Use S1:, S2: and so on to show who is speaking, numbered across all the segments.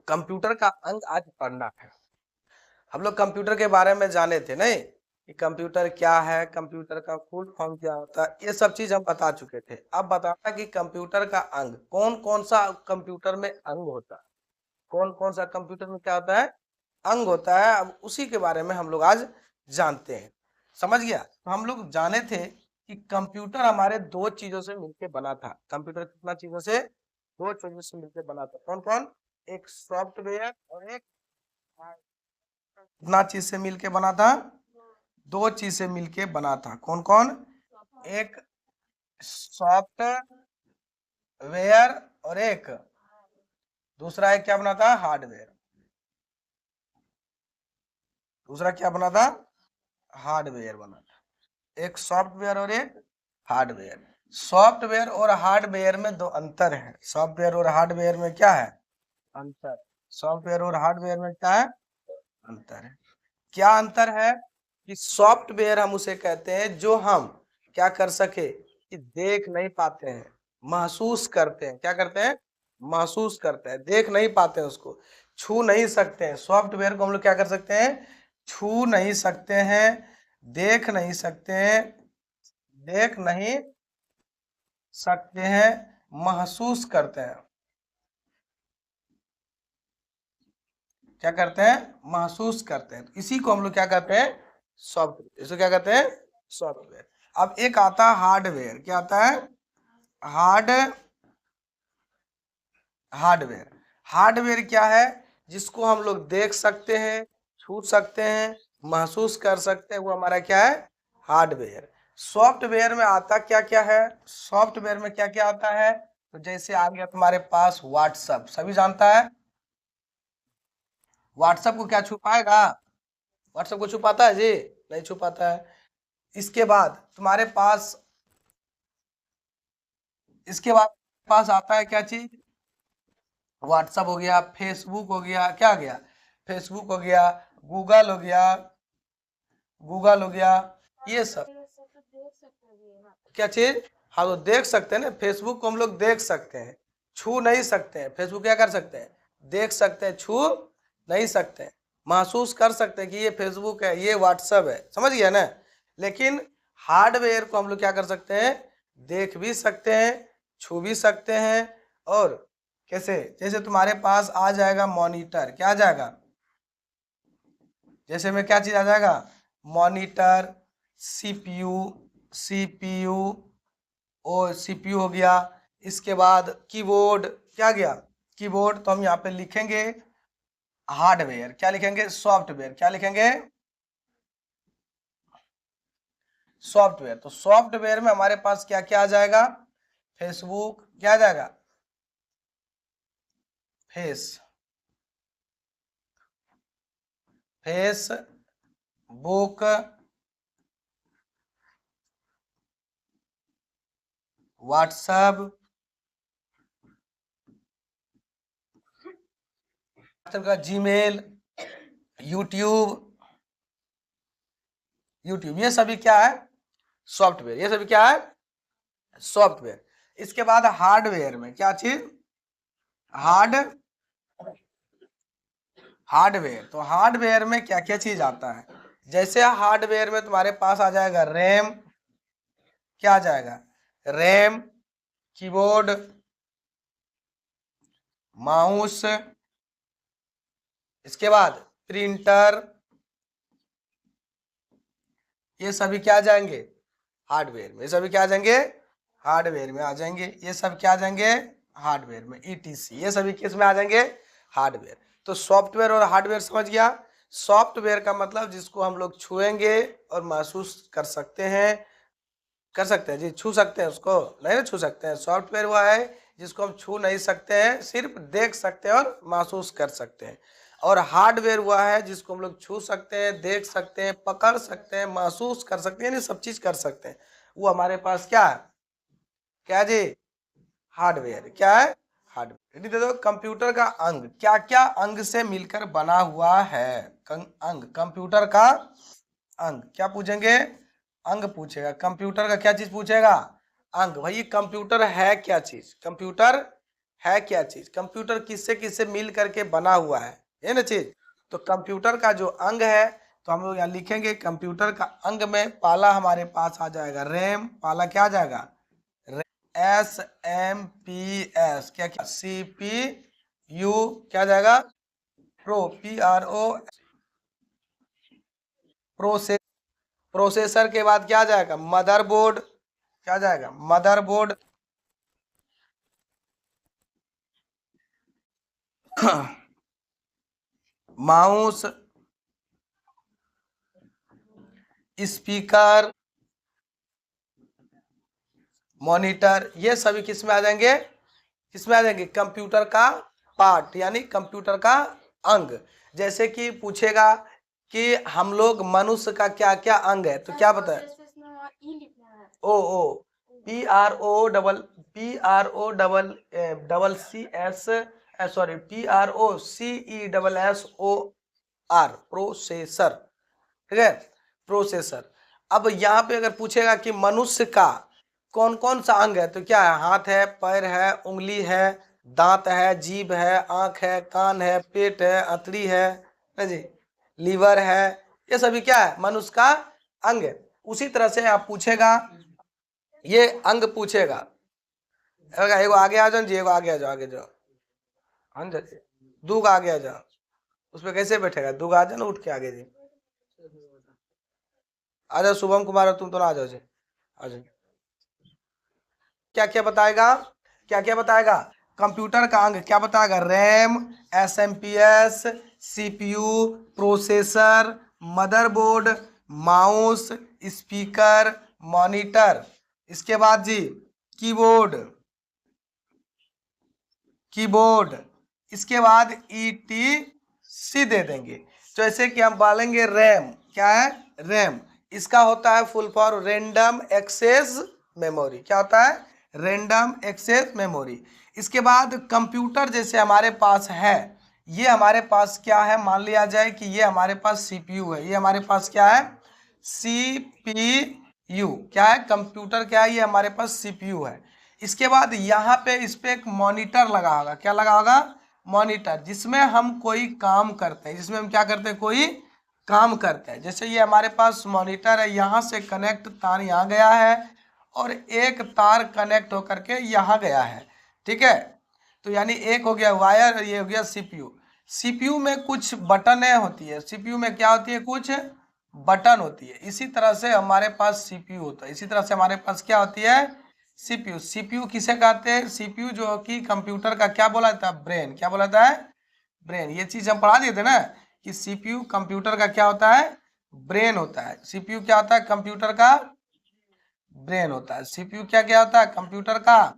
S1: Computer का अंग आज पढ़ना है। हम लोग कंप्यूटर के बारे में जाने थे नहीं कि कंप्यूटर क्या है, कंप्यूटर का फुल फॉर्म क्या होता है, ये सब चीज हम बता चुके थे। अब बताना कि कंप्यूटर का अंग कौन कौन सा कंप्यूटर में अंग होता है, कौन कौन सा कंप्यूटर में क्या होता है, अंग होता है। अब उसी के बारे में हम लोग आज जानते हैं। समझ गया? तो हम लोग जाने थे कि कंप्यूटर हमारे दो चीजों से मिलकर बना था। कंप्यूटर कितना चीजों से, दो चीजों से मिलकर बना था। कौन कौन? एक सॉफ्टवेयर और एक कितना चीज से मिलके बना था? दो चीज से मिलके बना था। कौन कौन? एक सॉफ्टवेयर और एक दूसरा एक क्या बना था? हार्डवेयर। दूसरा क्या बना था? हार्डवेयर बना था। एक सॉफ्टवेयर और एक हार्डवेयर। सॉफ्टवेयर और हार्डवेयर में दो अंतर है। सॉफ्टवेयर और हार्डवेयर में क्या है? अंतर। सॉफ्टवेयर और हार्डवेयर में क्या है? अंतर है। क्या अंतर है? कि सॉफ्टवेयर हम उसे कहते हैं जो हम क्या कर सके कि देख नहीं पाते हैं, महसूस करते हैं। क्या करते हैं? महसूस करते हैं। देख नहीं पाते हैं, उसको छू नहीं सकते हैं। सॉफ्टवेयर को हम लोग क्या कर सकते हैं? छू नहीं सकते हैं, देख नहीं सकते हैं, देख नहीं सकते हैं, महसूस करते हैं। क्या करते हैं? महसूस करते हैं। इसी को हम लोग क्या कहते हैं? सॉफ्टवेयर। इसको क्या कहते हैं? सॉफ्टवेयर। अब एक आता है हार्डवेयर। क्या आता है? हार्डवेयर। हार्डवेयर क्या है? जिसको हम लोग देख सकते हैं, छू सकते हैं, महसूस कर सकते हैं, वो हमारा क्या है? हार्डवेयर। सॉफ्टवेयर में आता क्या क्या है? सॉफ्टवेयर में क्या क्या आता है? तो जैसे आ गया तुम्हारे पास व्हाट्सएप, सभी जानता है। व्हाट्सएप को क्या छुपाएगा? व्हाट्सएप को छुपाता है जी? नहीं छुपाता है। इसके बाद तुम्हारे पास, इसके बाद पास आता है क्या चीज? व्हाट्सएप हो गया, फेसबुक हो गया, क्या हो गया? फेसबुक हो गया, गूगल हो गया, गूगल हो गया, ये सब क्या चीज? हाँ, तो देख सकते हैं ना। फेसबुक को हम लोग देख सकते हैं, छू नहीं सकते हैं। फेसबुक क्या कर सकते हैं? देख सकते हैं, छू नहीं सकते हैं। महसूस कर सकते हैं कि ये फेसबुक है, ये व्हाट्सएप है। समझ गया ना? लेकिन हार्डवेयर को हम लोग क्या कर सकते हैं? देख भी सकते हैं, छू भी सकते हैं। और कैसे? जैसे तुम्हारे पास आ जाएगा मॉनिटर। क्या आ जाएगा? जैसे में क्या चीज आ जाएगा? मॉनिटर, सीपीयू, सीपीयू और सीपीयू हो गया। इसके बाद कीबोर्ड, क्या गया? कीबोर्ड। तो हम यहाँ पे लिखेंगे हार्डवेयर। क्या लिखेंगे? सॉफ्टवेयर। क्या लिखेंगे? सॉफ्टवेयर। तो सॉफ्टवेयर में हमारे पास क्या क्या आ जाएगा? फेसबुक, क्या आ जाएगा? फेसबुक, व्हाट्सएप, का जीमेल, यूट्यूब, ये सभी क्या है? सॉफ्टवेयर। ये सभी क्या है? सॉफ्टवेयर। इसके बाद हार्डवेयर में क्या चीज? हार्डवेयर। तो हार्डवेयर में क्या क्या चीज आता है? जैसे हार्डवेयर में तुम्हारे पास आ जाएगा रैम। क्या आ जाएगा? रैम, कीबोर्ड, माउस, इसके बाद प्रिंटर, ये सभी क्या आ जाएंगे? हार्डवेयर में। ये सभी क्या आ जाएंगे? हार्डवेयर में आ जाएंगे। ये सब क्या आ जाएंगे? हार्डवेयर में। ईटीसी, ये सभी किस में आ जाएंगे? हार्डवेयर। तो सॉफ्टवेयर और हार्डवेयर समझ गया। सॉफ्टवेयर का मतलब जिसको हम लोग छुएंगे और महसूस कर सकते हैं। कर सकते हैं जी? छू सकते हैं उसको? नहीं ना छू सकते हैं। सॉफ्टवेयर वो है जिसको हम छू नहीं सकते हैं, सिर्फ देख सकते हैं और महसूस कर सकते हैं। और हार्डवेयर हुआ है जिसको हम लोग छू सकते हैं, देख सकते हैं, पकड़ सकते हैं, महसूस कर सकते हैं, यानी सब चीज कर सकते हैं। वो हमारे पास क्या है? क्या जी? हार्डवेयर। क्या है? हार्डवेयर। दे दो कंप्यूटर का अंग क्या क्या अंग से मिलकर बना हुआ है? अंग, कंप्यूटर का अंग। क्या पूछेंगे? अंग पूछेगा। कंप्यूटर का क्या चीज पूछेगा? अंग। भाई कंप्यूटर है क्या चीज? कंप्यूटर है क्या चीज, कंप्यूटर किससे किससे मिल करके बना हुआ है, ये ना चीज। तो कंप्यूटर का जो अंग है, तो हम लोग यहाँ लिखेंगे कंप्यूटर का अंग में पहला हमारे पास आ जाएगा रैम, पहला क्या आ जाएगा, SMPS, क्या क्या, CPU, क्या जाएगा, PRO, प्रोसेसर के बाद क्या जाएगा, मदरबोर्ड, क्या जाएगा, मदरबोर्ड, माउस, स्पीकर, मॉनिटर, ये सभी किस में आ जाएंगे, किसमें आ जाएंगे, कंप्यूटर का पार्ट यानी कंप्यूटर का अंग। जैसे कि पूछेगा कि हम लोग मनुष्य का क्या क्या अंग है, तो क्या बताए, ओ PROCS, सॉरी PROCESSOR, प्रोसेसर, ठीक है, प्रोसेसर। अब यहाँ पे अगर पूछेगा कि मनुष्य का कौन कौन सा अंग है, तो क्या है, हाथ है, पैर है, उंगली है, दांत है, जीभ है, आंख है, कान है, पेट है, अतड़ी है ना जी, लीवर है, ये सभी क्या है, मनुष्य का अंग है। उसी तरह से आप पूछेगा, ये अंग पूछेगा, एगो आगे आ जाओ जी, एगो आगे आ जाओ, आगे जाओ, हाँ जी, दूग आगे आ जाओ, उस पर कैसे बैठेगा, दूग आ जाओ ना, उठ के आगे जी, आ जाओ शुभम कुमार, तुम तो ना आ जाओ जी, आ जाओ। क्या क्या बताएगा, क्या क्या बताएगा, कंप्यूटर का अंग क्या बताएगा, RAM, SMPS, CPU, processor, motherboard, mouse, speaker, monitor, इसके बाद जी कीबोर्ड, कीबोर्ड, इसके बाद ETC दे देंगे। जैसे कि हम बोलेंगे रैम, क्या है, रैम, इसका होता है full form random access memory, क्या होता है, रैंडम एक्सेस मेमोरी। इसके बाद कंप्यूटर जैसे हमारे पास है, ये हमारे पास क्या है, मान लिया जाए कि ये हमारे पास CPU है, ये हमारे पास क्या है, CPU, क्या है, कंप्यूटर क्या है, ये हमारे पास CPU है। इसके बाद यहाँ पे इस पे एक मॉनिटर लगा होगा, क्या लगा होगा, मॉनिटर, जिसमें हम कोई काम करते हैं, जिसमें हम क्या करते हैं, कोई काम करते हैं। जैसे ये हमारे पास मॉनिटर है, यहाँ से कनेक्ट तार यहाँ गया है और एक तार कनेक्ट होकर के यहाँ गया है, ठीक है। तो यानी एक हो गया वायर, ये हो गया CPU। CPU में कुछ बटनें होती है, CPU में क्या होती है, कुछ बटन होती है। इसी तरह से हमारे पास CPU होता है, इसी तरह से हमारे पास क्या होती है, CPU। CPU किसे कहते हैं, CPU जो कि कंप्यूटर का क्या बोला जाता है, ब्रेन, क्या बोला जाता है, ब्रेन। ये चीज हम पढ़ा दिए थे ना कि CPU कंप्यूटर का क्या होता है, ब्रेन होता है। CPU क्या होता है, कंप्यूटर का ब्रेन होता है। CPU क्या क्या होता है, कंप्यूटर का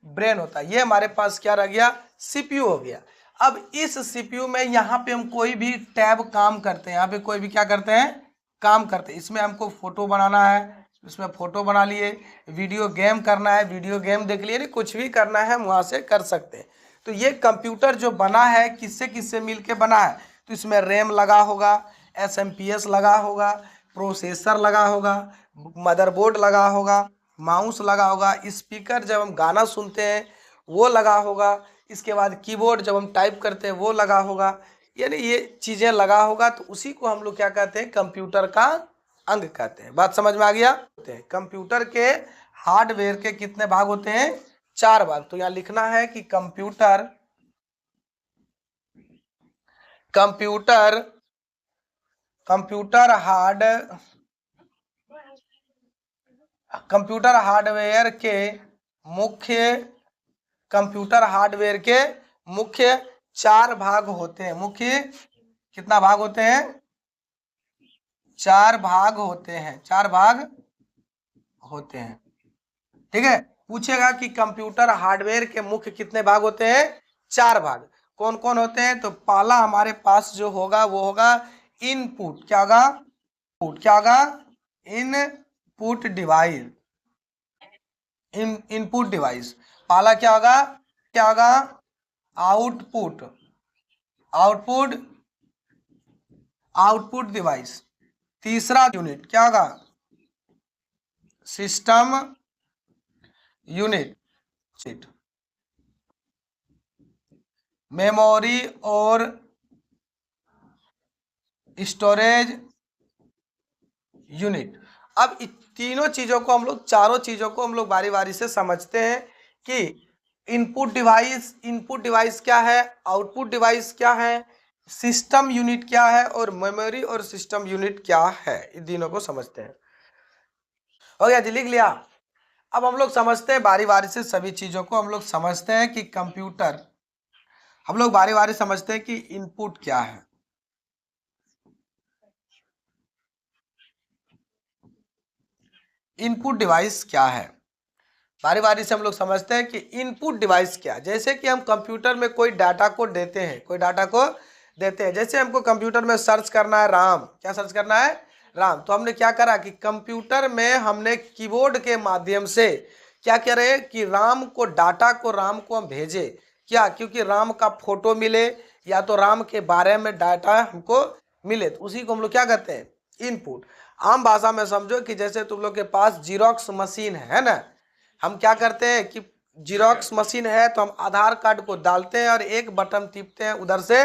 S1: ब्रेन होता है। ये हमारे पास क्या रह गया, CPU हो गया। अब इस CPU में यहाँ पे हम कोई भी टैब काम करते हैं, यहाँ पे कोई भी क्या करते हैं, काम करते हैं। इसमें हमको फोटो बनाना है, इसमें फोटो बना लिए, वीडियो गेम करना है, वीडियो गेम देख लिए, कुछ भी करना है हम वहाँ से कर सकते हैं। तो ये कंप्यूटर जो बना है किससे किससे मिल के बना है, तो इसमें रैम लगा होगा, SMPS लगा होगा, प्रोसेसर लगा होगा, मदरबोर्ड लगा होगा, माउस लगा होगा, स्पीकर जब हम गाना सुनते हैं वो लगा होगा, इसके बाद कीबोर्ड जब हम टाइप करते हैं वो लगा होगा। यानी ये चीज़ें लगा होगा, तो उसी को हम लोग क्या कहते हैं, कंप्यूटर का अंग कहते हैं। बात समझ में आ गया। कंप्यूटर के हार्डवेयर के कितने भाग होते हैं, 4 भाग। तो यहाँ लिखना है कि computer computer computer hard computer hardware के मुख्य कंप्यूटर हार्डवेयर के मुख्य 4 भाग होते हैं। मुख्य कितना भाग होते हैं, 4 भाग होते हैं, 4 भाग होते हैं, ठीक है। पूछेगा कि कंप्यूटर हार्डवेयर के मुख्य कितने भाग होते हैं, 4 भाग। कौन कौन होते हैं, तो पहला हमारे पास जो होगा वो होगा इनपुट, क्या होगा, क्या होगा, इनपुट डिवाइस, इनपुट डिवाइस। पहला क्या होगा, क्या होगा, आउटपुट, आउटपुट आउटपुट डिवाइस। तीसरा यूनिट क्या होगा, सिस्टम यूनिट। मेमोरी और स्टोरेज यूनिट। अब तीनों चीजों को हम लोग, चारों चीजों को हम लोग बारी बारी से समझते हैं कि इनपुट डिवाइस क्या है, आउटपुट डिवाइस क्या है, सिस्टम यूनिट क्या है और मेमोरी और सिस्टम यूनिट क्या है। इन तीनों को समझते हैं। हो गया जी, लिख लिया। अब हम लोग समझते हैं बारी बारी से सभी चीजों को। हम लोग समझते हैं कि कंप्यूटर, हम लोग बारी बारी समझते हैं कि इनपुट क्या है, इनपुट डिवाइस क्या है। बारी बारी से हम लोग समझते हैं कि इनपुट डिवाइस क्या है। जैसे कि हम कंप्यूटर में कोई डाटा को देते हैं, कोई डाटा को देते हैं, जैसे हमको कंप्यूटर में सर्च करना है राम, क्या सर्च करना है, राम। तो हमने क्या करा कि कंप्यूटर में हमने कीबोर्ड के माध्यम से क्या करे कि राम को, डाटा को, राम को हम भेजे, क्या, क्योंकि राम का फोटो मिले या तो राम के बारे में डाटा हमको मिले, तो उसी को हम लोग क्या कहते हैं, इनपुट। आम भाषा में समझो कि जैसे तुम लोग के पास जीरोक्स मशीन है ना, हम क्या करते हैं कि जीरोक्स मशीन है तो हम आधार कार्ड को डालते हैं और एक बटन टिपते हैं, उधर से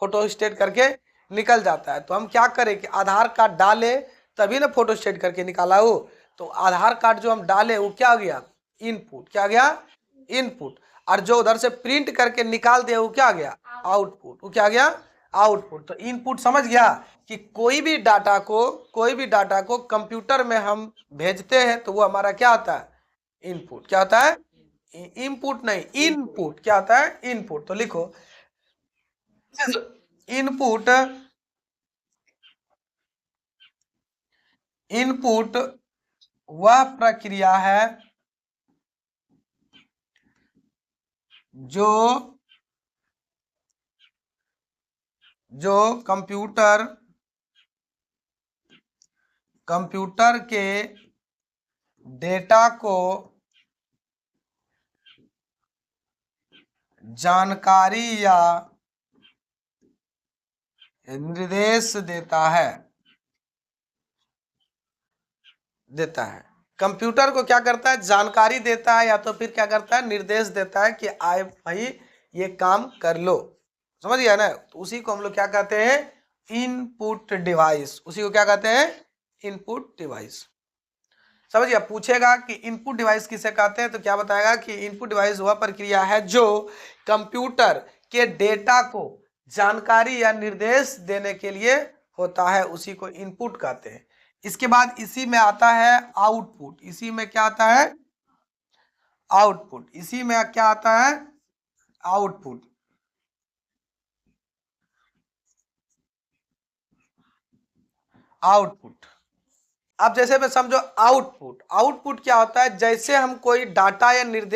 S1: फोटो स्टेट करके निकल जाता है। तो हम क्या करें कि आधार कार्ड डाले तभी ना फोटो स्टेट करके निकाला हो। तो आधार कार्ड जो हम डाले वो क्या गया, इनपुट। क्या गया, इनपुट। और जो उधर से प्रिंट करके निकाल दिया वो क्या गया, आउटपुट। वो क्या गया, आउटपुट। तो इनपुट समझ गया कि कोई भी डाटा को, कोई भी डाटा को कंप्यूटर में हम भेजते हैं तो वो हमारा क्या आता है, इनपुट। क्या होता है, इनपुट नहीं, इनपुट। क्या होता है, इनपुट। तो लिखो इनपुट, इनपुट वह प्रक्रिया है जो जो कंप्यूटर के डेटा को जानकारी या निर्देश देता है, कंप्यूटर को क्या करता है, जानकारी देता है या तो फिर क्या करता है, निर्देश देता है कि आए भाई ये काम कर लो। समझ गया ना। तो उसी को हम लोग क्या कहते हैं, इनपुट डिवाइस। उसी को क्या कहते हैं, इनपुट डिवाइस। समझ गया। पूछेगा कि इनपुट डिवाइस किसे कहते हैं तो क्या बताएगा कि इनपुट डिवाइस वह प्रक्रिया है जो कंप्यूटर के डेटा को जानकारी या निर्देश देने के लिए होता है, उसी को इनपुट कहते हैं। इसके बाद इसी में आता है आउटपुट। इसी में क्या आता है, आउटपुट। इसी में क्या आता है, आउटपुट। आउटपुट। अब जैसे मैं समझो आउटपुट, आउटपुट क्या होता है, जैसे हम कोई डाटा या निर्देश